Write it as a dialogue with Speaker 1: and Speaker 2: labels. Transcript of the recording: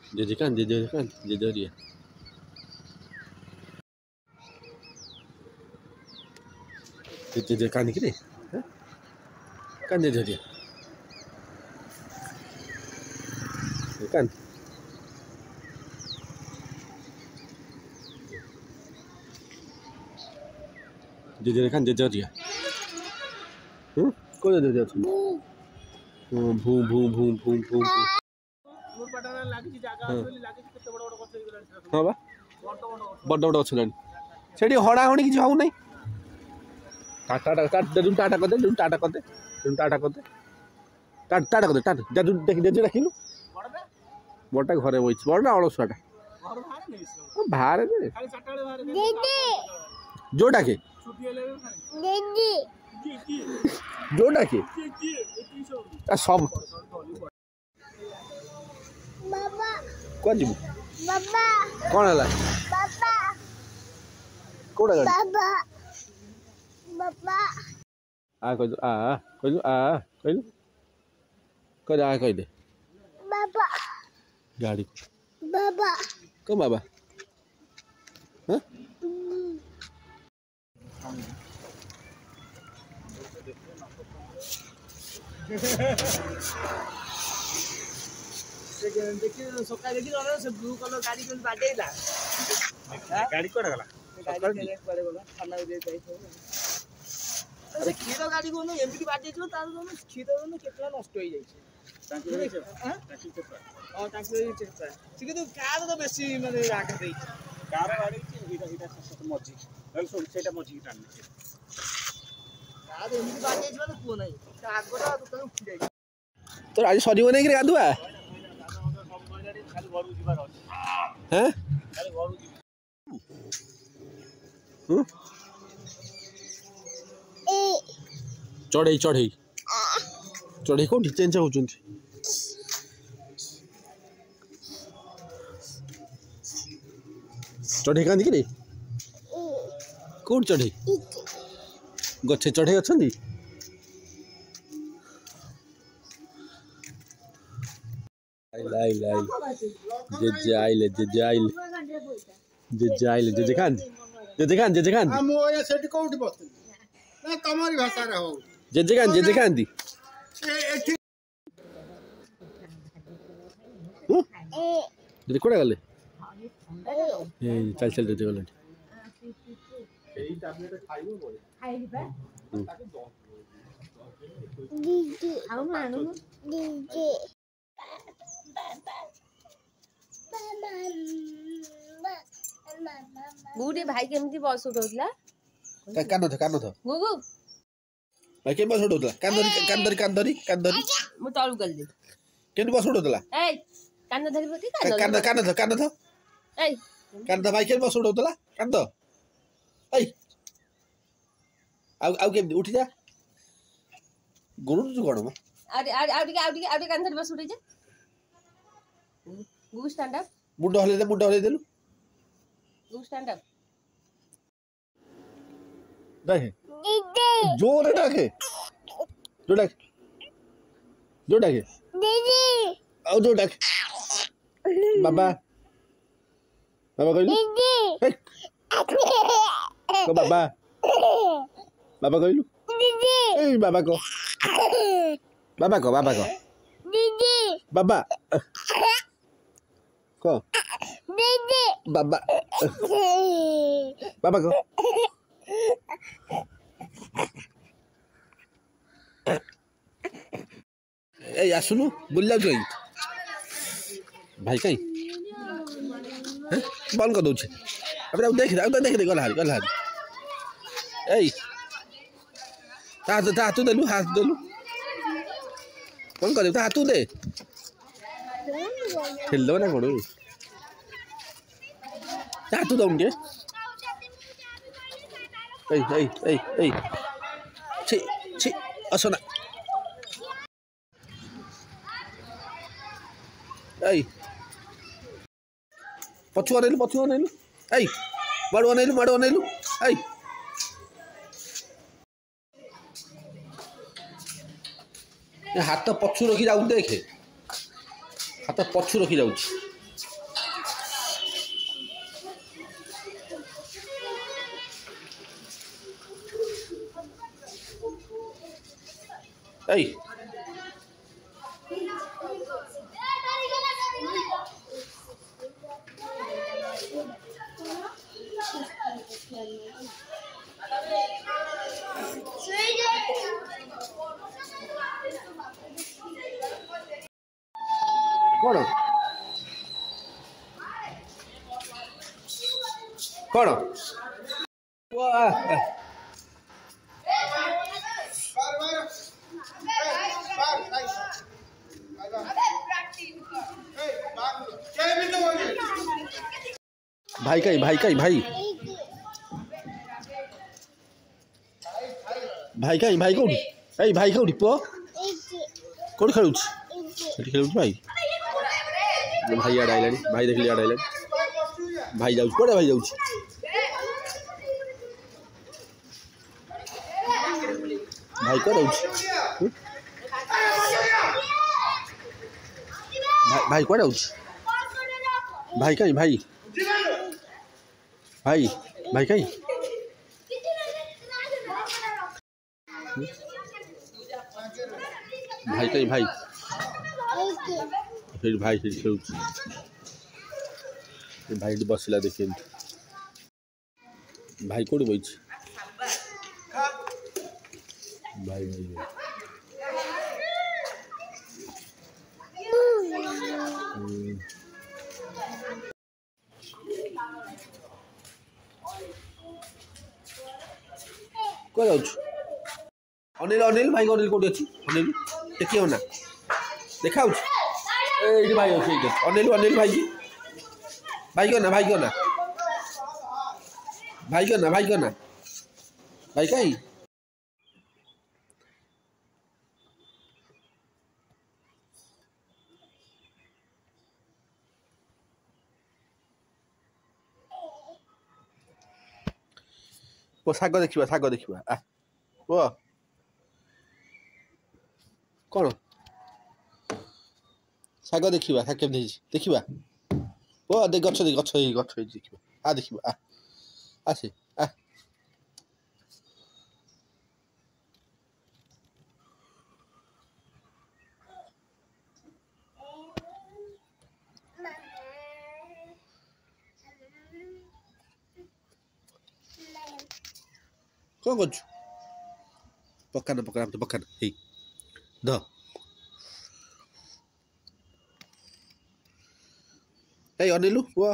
Speaker 1: Jadi kan, jadi dia. Jadi kan ini, kan jadi dia. Kan. Jadi kan jadi dia. Kau jadi dia tu. Boom boom boom boom boom. हाँ बा बड़ बड़ अच्छे से हड़ा हड़ी किसी हूँ ना टाटा टाटा करदे टाटा करदे टाटा करदे टाटा करदे टाटा जेजु डाकिलु बड़ा घरे बस बड़ा अलसुआटा बाहर जो डाके जो डाके सब कौन जीव
Speaker 2: बाबा
Speaker 1: कौन है
Speaker 2: बाबा
Speaker 1: कौन है
Speaker 2: बाबा बाबा
Speaker 1: आ कह आ कह दे
Speaker 2: बाबा
Speaker 1: गाड़ी
Speaker 2: बाबा
Speaker 1: कौन बाबा हाँ
Speaker 3: देखिए सकाळ देखि से ब्लू कलर गाड़ी कोन बाडेला गाड़ी कोडा गला गाड़ी कोडा गला थाना दे जाई तो अरे खीरो गाड़ी कोन एमपी बाडे जो तार कोन खीरो कोन केतला नष्ट होई जाई छे टांकी देखियो हां टांकी चेक चेक ठीक तो कार तो बेसी माने राख देई कार गाड़ी इटा सब मजी हल सुन सेटा मजी टान कार एमपी बाडे जो को नाही आगोटा तो उठी जाई
Speaker 1: तो आज सजीव नहीं गाधुआ हैं चढ़ई चढ़ई चढ़ई कौन चेंज हो चढ़ई क्या कि कौन चढ़ई गचे चढ़ई अच्छा जेजे आइले जेजे खान
Speaker 4: हम ओया सेठी कोउठी बसती ना तमारी भाषा रे हो
Speaker 1: जेजे खान जेजे कोड़ा गले ए चल जेजे गले एई टैबलेट खाइबो बोले खाइबा
Speaker 2: दीदी आउनु दीदी
Speaker 5: गुडी भाई केमती बस उठौतला
Speaker 1: कान थ
Speaker 5: गुगु
Speaker 1: भाई के बस उठौतला कान धरी
Speaker 5: मु तळु गल दे
Speaker 1: केन बस उठौतला
Speaker 5: ए कान धरी पति
Speaker 1: कान थ
Speaker 5: ए
Speaker 1: कान थ भाई के बस उठौतला कान थ ए आउ के उठी जा गुरु जो कोन म आउ
Speaker 5: कान धरी बस उठै जा गुगु स्टैंड अप
Speaker 1: मुंडो हले देलु
Speaker 5: गुगु स्टैंड अप
Speaker 1: देखे
Speaker 2: दीदी
Speaker 1: जोर डाके
Speaker 2: दीदी
Speaker 1: आओ जो डाके बाबा कहलु
Speaker 2: दीदी
Speaker 1: को बाबा कहलु
Speaker 2: दीदी
Speaker 1: ए बाबा को
Speaker 2: दीदी
Speaker 1: बाबा को
Speaker 2: दीदी
Speaker 1: बाबा को ए आसुनु बुल्ला जोई भाई कहीं बंद कर दउछे अब देख दे गला हाल ए हाथ देलु कौन कर हाथ दे ठेल दो ना कौन हाथ दौन के छी असना पछुआ नेलु माड़ुआ नेलु हाथ पछु रखी जाऊ देखे हाथ पछु रखी जाऊ এই କଣ କଣ ଭାଇ କାଇଁ ଭାଇ କାଇଁ ଭାଇ ଭାଇ କାଇଁ ଭାଇ କୋଉଠି ଏଇ ଭାଇ କୋଉଠି ପୁଅ କୋଉଠି ଖେଳୁଛି ସେଠି ଖେଳୁଛି ଭାଇ ଭାଇ ଆଡ଼େ ଆଇଲାଣି ଭାଇ ଦେଖିଲି ଆଡ଼େ ଆଇଲାଣି ଭାଇ ଯାଉଛି କୁଆଡ଼େ ଭାଇ ଯାଉଛି ଭାଇ କୁଆଡ଼େ ଯାଉଛି ଭାଇ କୁଆଡ଼େ ଯାଉଛି ଭାଇ କାଇଁ ଭାଇ ଭାଇ ଭାଇ କାଇଁ ଭାଇ କାଇଁ ଭାଇ ସେଠି ଭାଇ ସେଠି ଖେଳୁଛି ଭାଇ ଏଠି ବସିଲା ଦେଖି ଏମିତି ଭାଇ କୋଉଠି ବଇଛି ଭାଇ ଭାଇ କୁଆଡ଼େ ଯାଉଛୁ ଅନିଲ ଅନିଲ ଭାଇ ଅନିଲ କୋଉଠି ଅଛି ଅନିଲ ଦେଖିବ ନା ଦେଖାଉଛି ଏଇଠି ଭାଇ ଅଛି ଏଇଠି ଅନିଲ ଅନିଲ ଭାଇ ଭାଇ କନା ଭାଇ କନା ଭାଇ କନା ଭାଇ କନା ଭାଇ କାଇଁ ଓ ଶାଗ ଦେଖିବା ଆ ଓ କଣ ଶାଗ ଦେଖିବା ଶାଗ କେମିତି ହେଇଛି ଦେଖିବା ଓ ଗଛ ହେଇଛି ଦେଖିବା ଦେଖିବା ଆସେ କଣ କରୁଛୁ ପକାନା ହେଇ ଧ ଏଇ ଅନିଲୁ ପୁଅ